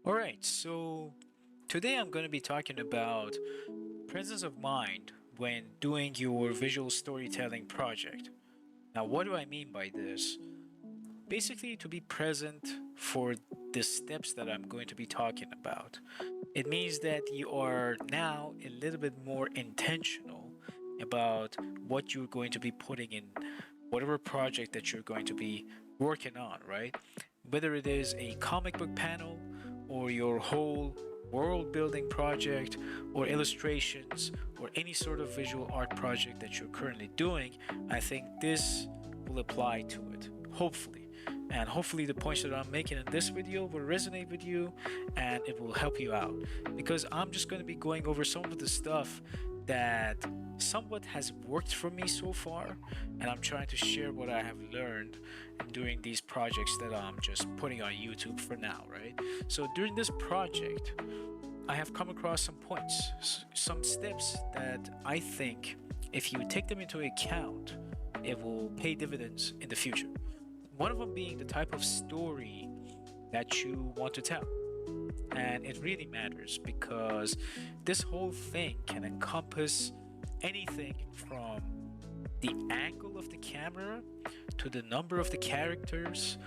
All right, so today I'm going to be talking about presence of mind when doing your visual storytelling project. Now, what do I mean by this? Basically, to be present for the steps that I'm going to be talking about. It means that you are now a little bit more intentional about what you're going to be putting in whatever project that you're going to be working on, right? Whether it is a comic book panel or your whole world building project or illustrations or any sort of visual art project that you're currently doing, I think this will apply to it, hopefully. And hopefully, the points that I'm making in this video will resonate with you and it will help you out. Because I'm just going to be going over some of the stuff that somewhat has worked for me so far, and I'm trying to share what I have learned during these projects that I'm just putting on YouTube for now, right? So, during this project, I have come across some points, some steps that I think if you take them into account, it will pay dividends in the future. One of them being the type of story that you want to tell. And it really matters because this whole thing can encompass anything from the angle of the camera to the number of the characters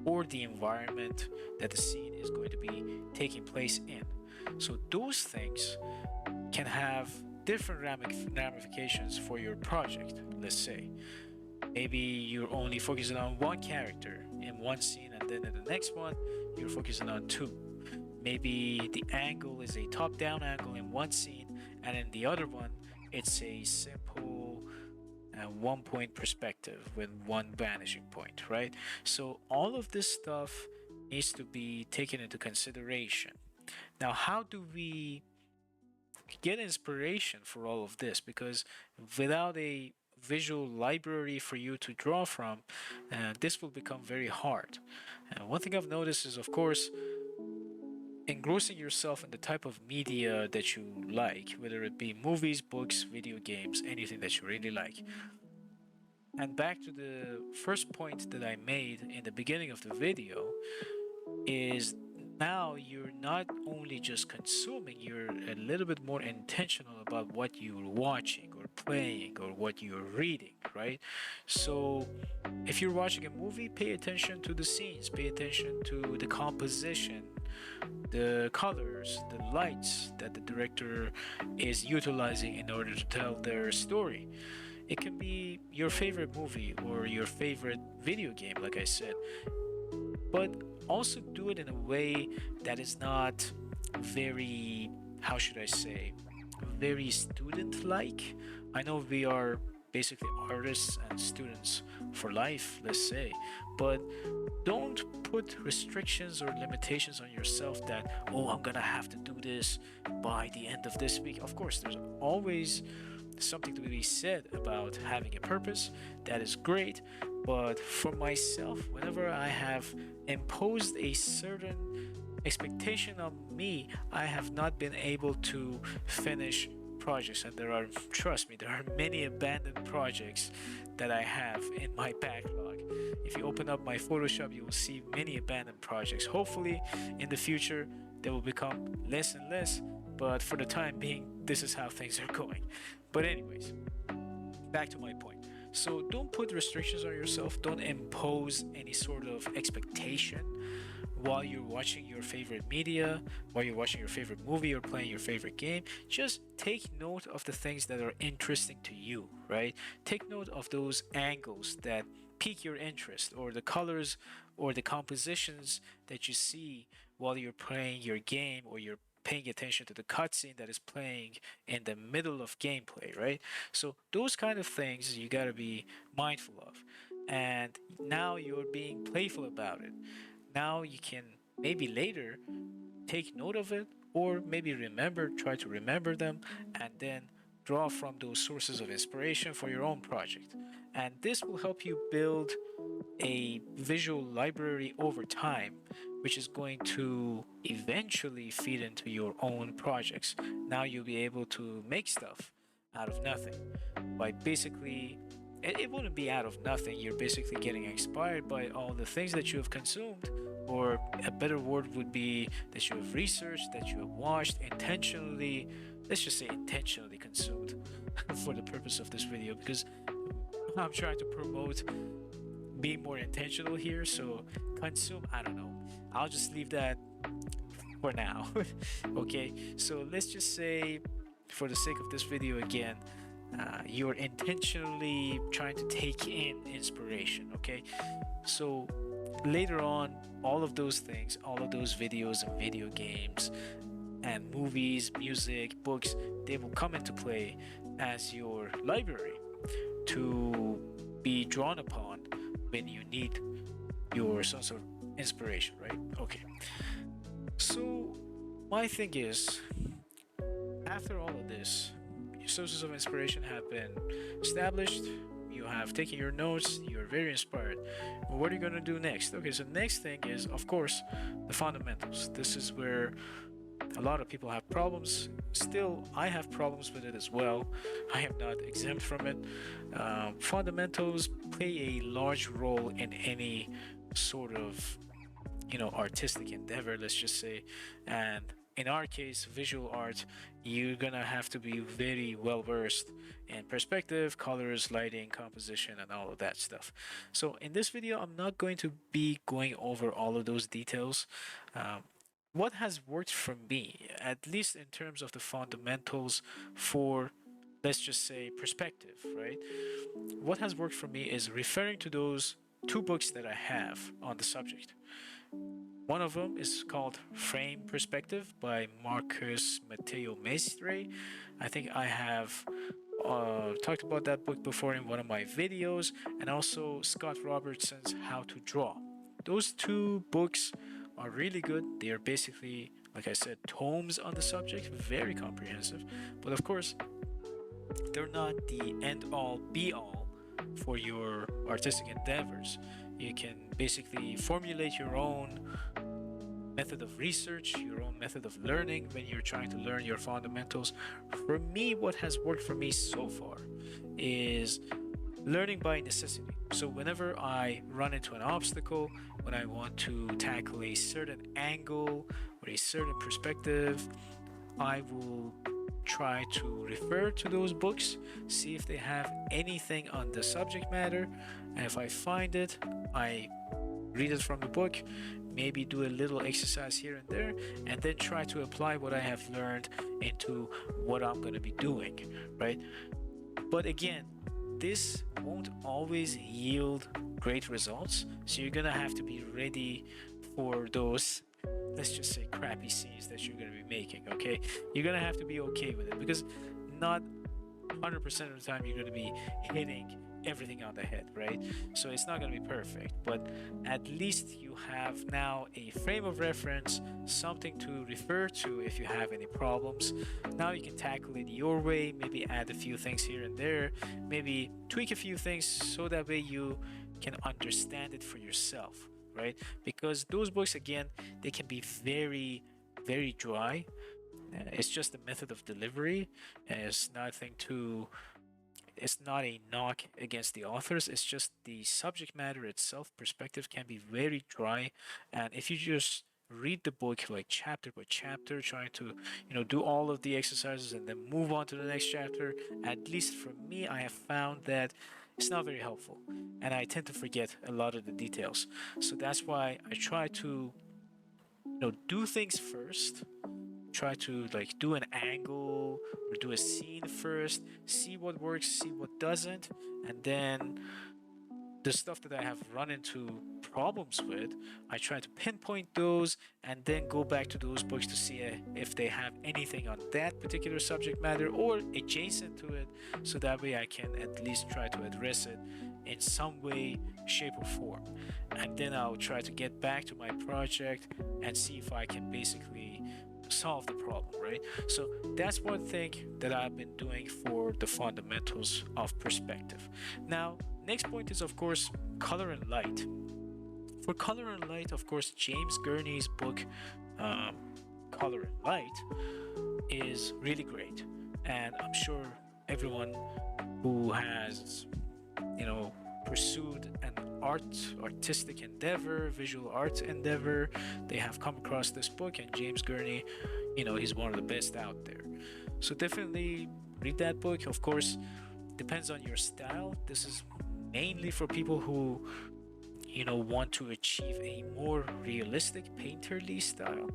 or the environment that the scene is going to be taking place in. So, those things can have different ramifications for your project, let's say. Maybe you're only focusing on one character in one scene, and then in the next one, you're focusing on two. Maybe the angle is a top down angle in one scene, and in the other one, it's a simple one point perspective with one vanishing point, right? So, all of this stuff needs to be taken into consideration. Now, how do we get inspiration for all of this? Because without a visual library for you to draw from, this will become very hard. One thing I've noticed is, of course, engrossing yourself in the type of media that you like, whether it be movies, books, video games, anything that you really like. And back to the first point that I made in the beginning of the video is now you're not only just consuming, you're a little bit more intentional about what you're watching or playing or what you're reading, right? So if you're watching a movie, pay attention to the scenes, pay attention to the composition, the colors, the lights that the director is utilizing in order to tell their story. It can be your favorite movie or your favorite video game, like I said, but also do it in a way that is not very, how should I say, very student like. I know we are basically artists and students for life, let's say, but don't put restrictions or limitations on yourself that, oh, I'm gonna have to do this by the end of this week. Of course, there's always something to be said about having a purpose. That is great. But for myself, whenever I have imposed a certain expectation on me, I have not been able to finish projects. And there are, trust me, there are many abandoned projects that I have in my backlog. If you open up my Photoshop, you will see many abandoned projects. Hopefully, in the future, they will become less and less. But for the time being, this is how things are going. But, anyways, back to my point. So don't put restrictions on yourself. Don't impose any sort of expectation while you're watching your favorite media, while you're watching your favorite movie or playing your favorite game. Just take note of the things that are interesting to you, right? Take note of those angles that pique your interest, or the colors or the compositions that you see while you're playing your game, or you're paying attention to the cutscene that is playing in the middle of gameplay, right? So those kind of things you got to be mindful of. And now you're being playful about it. Now you can maybe later take note of it, or maybe try to remember them, and then draw from those sources of inspiration for your own project. And this will help you build a visual library over time, which is going to eventually feed into your own projects. Now you'll be able to make stuff out of nothing by basically, it wouldn't be out of nothing. You're basically getting inspired by all the things that you have consumed or a better word would be that you have researched, that you have watched, intentionally, let's just say intentionally consumed for the purpose of this video, because I'm trying to promote being more intentional here. So consume, I don't know. I'll just leave that for now. Okay, so let's just say, for the sake of this video again, you're intentionally trying to take in inspiration. Okay, so later on, all of those things, all of those videos and video games and movies, music, books, they will come into play as your library to be drawn upon when you need your source of inspiration, right? Okay. So my thing is, after all of this, your sources of inspiration have been established. You have taken your notes. You're very inspired. What are you gonna do next? Okay, so next thing is, of course, the fundamentals. This is where a lot of people have problems. Still, I have problems with it as well. I am not exempt from it. Fundamentals play a large role in any sort of, artistic endeavor, let's just say. And in our case, visual art, you're gonna have to be very well versed in perspective, colors, lighting, composition, and all of that stuff. So in this video, I'm not going to be going over all of those details. What has worked for me, at least in terms of the fundamentals for, let's just say, perspective, right? What has worked for me is referring to those two books that I have on the subject. One of them is called Frame Perspective by Marcus Mateo-Mestre. I think I have talked about that book before in one of my videos, and also Scott Robertson's How to Draw. Those two books are really good. They are basically, like I said, tomes on the subject, very comprehensive. But of course, they're not the end all be all for your artistic endeavors. You can basically formulate your own method of research, your own method of learning when you're trying to learn your fundamentals. For me, what has worked for me so far is learning by necessity. So whenever I run into an obstacle, when I want to tackle a certain angle or a certain perspective, I will try to refer to those books, see if they have anything on the subject matter, and if I find it, I read it from the book, maybe do a little exercise here and there, and then try to apply what I have learned into what I'm going to be doing, right? But again, this won't always yield great results, so you're going to have to be ready for those, let's just say, crappy scenes that you're going to be making. Okay, you're going to have to be okay with it, because not 100% of the time you're going to be hitting everything on the head, right? So it's not going to be perfect, but at least you have now a frame of reference, something to refer to if you have any problems. Now you can tackle it your way, maybe add a few things here and there, maybe tweak a few things so that way you can understand it for yourself, right? Because those books, again, they can be very, very dry. It's just a method of delivery, and it's not a knock against the authors. It's just the subject matter itself. Perspective can be very dry, and if you just read the book like chapter by chapter, trying to do all of the exercises and then move on to the next chapter, at least for me, I have found that it's not very helpful, and I tend to forget a lot of the details. So that's why I try to do things first, try to like do an angle or do a scene first, see what works, see what doesn't, and then the stuff that I have run into problems with, I try to pinpoint those and then go back to those books to see if they have anything on that particular subject matter or adjacent to it, so that way I can at least try to address it in some way, shape, or form. And then I'll try to get back to my project and see if I can basically solve the problem, right? So that's one thing that I've been doing for the fundamentals of perspective. Now, next point is, of course, color and light. For color and light, of course, James Gurney's book, Color and Light, is really great. And I'm sure everyone who has, pursued an artistic endeavor, visual arts endeavor, they have come across this book, and James Gurney, he's one of the best out there. So definitely read that book. Of course, depends on your style. This is mainly for people who want to achieve a more realistic painterly style,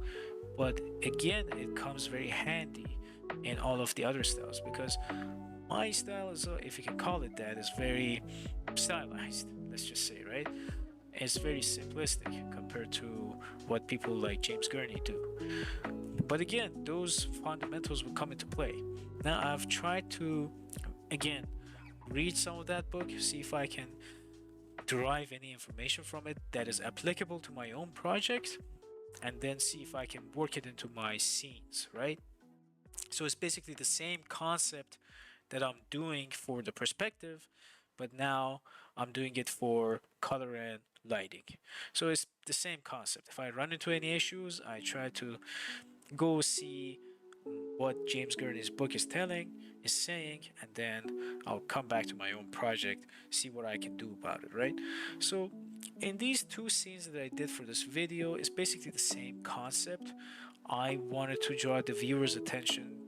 but again, it comes very handy in all of the other styles, because my style is, if you can call it that, is very stylized, let's just say, right? It's very simplistic compared to what people like James Gurney do. But again, those fundamentals will come into play. Now, I've tried to, again, read some of that book, see if I can derive any information from it that is applicable to my own project, and then see if I can work it into my scenes, right? So it's basically the same concept that I'm doing for the perspective, but now I'm doing it for color and lighting. So it's the same concept. If I run into any issues, I try to go see what James Gurney's book is saying, and then I'll come back to my own project, see what I can do about it, right? So in these two scenes that I did for this video, it's basically the same concept. I wanted to draw the viewer's attention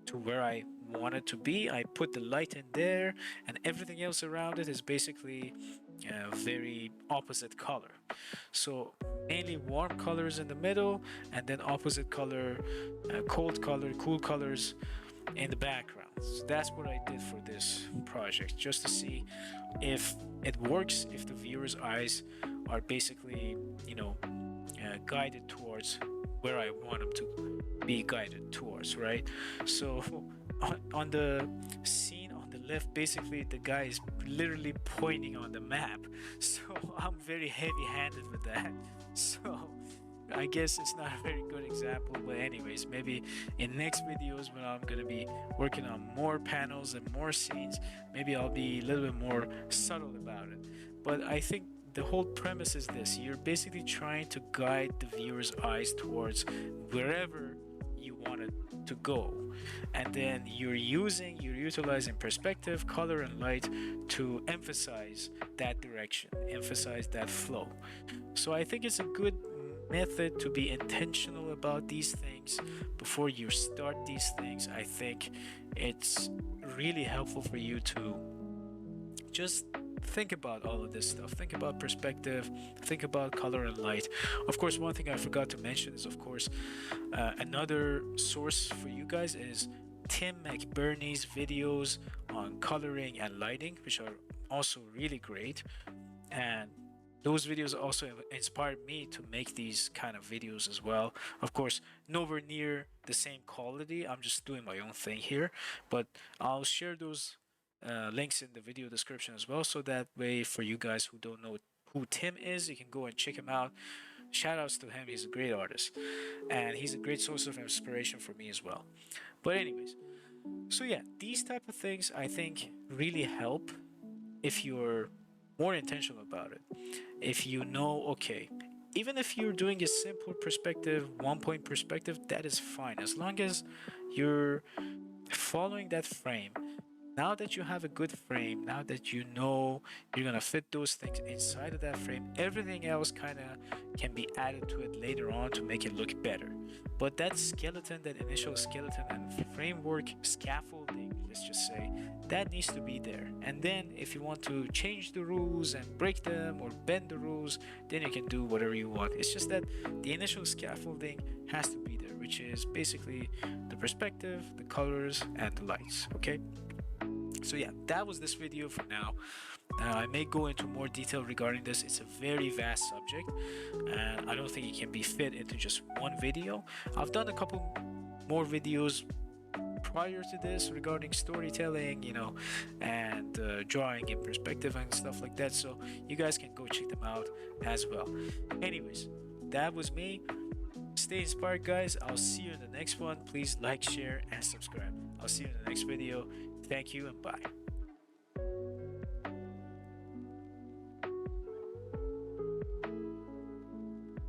to where I want it to be. I put the light in there, and everything else around it is basically very opposite color. So mainly warm colors in the middle, and then opposite color, cold color, cool colors in the background. So that's what I did for this project, just to see if it works, if the viewer's eyes are basically guided towards where I want them to be guided towards, right? So on the scene on the left, basically the guy is literally pointing on the map, so I'm very heavy-handed with that. So I guess it's not a very good example, but anyways, maybe in next videos when I'm gonna be working on more panels and more scenes, maybe I'll be a little bit more subtle about it. But I think the whole premise is this: you're basically trying to guide the viewer's eyes towards wherever you want it to go, and then you're utilizing perspective, color, and light to emphasize that direction, emphasize that flow. So I think it's a good method to be intentional about these things before you start these things. I think it's really helpful for you to just think about all of this stuff. Think about perspective, think about color and light. Of course, one thing I forgot to mention is, of course, another source for you guys is Tim McBurnie's videos on coloring and lighting, which are also really great. And those videos also inspired me to make these kind of videos as well. Of course, nowhere near the same quality. I'm just doing my own thing here, but I'll share those links in the video description as well, so that way for you guys who don't know who Tim is, you can go and check him out. Shout outs to him, he's a great artist, and he's a great source of inspiration for me as well. But anyways, so yeah, these type of things I think really help if you're more intentional about it. If you know, okay, even if you're doing a simple perspective, 1 point perspective, that is fine, as long as you're following that frame. Now that you have a good frame, now that you know you're gonna fit those things inside of that frame, everything else kind of can be added to it later on to make it look better. But that skeleton, that initial skeleton and framework, scaffolding, let's just say, that needs to be there. And then if you want to change the rules and break them or bend the rules, then you can do whatever you want. It's just that the initial scaffolding has to be there, which is basically the perspective, the colors, and the lights, okay? So yeah, that was this video for now. I may go into more detail regarding this. It's a very vast subject, and I don't think it can be fit into just one video. I've done a couple more videos prior to this regarding storytelling, and drawing in perspective and stuff like that, so you guys can go check them out as well. Anyways, that was me. Stay inspired, guys. I'll see you in the next one. Please like, share, and subscribe. I'll see you in the next video. Thank you and bye.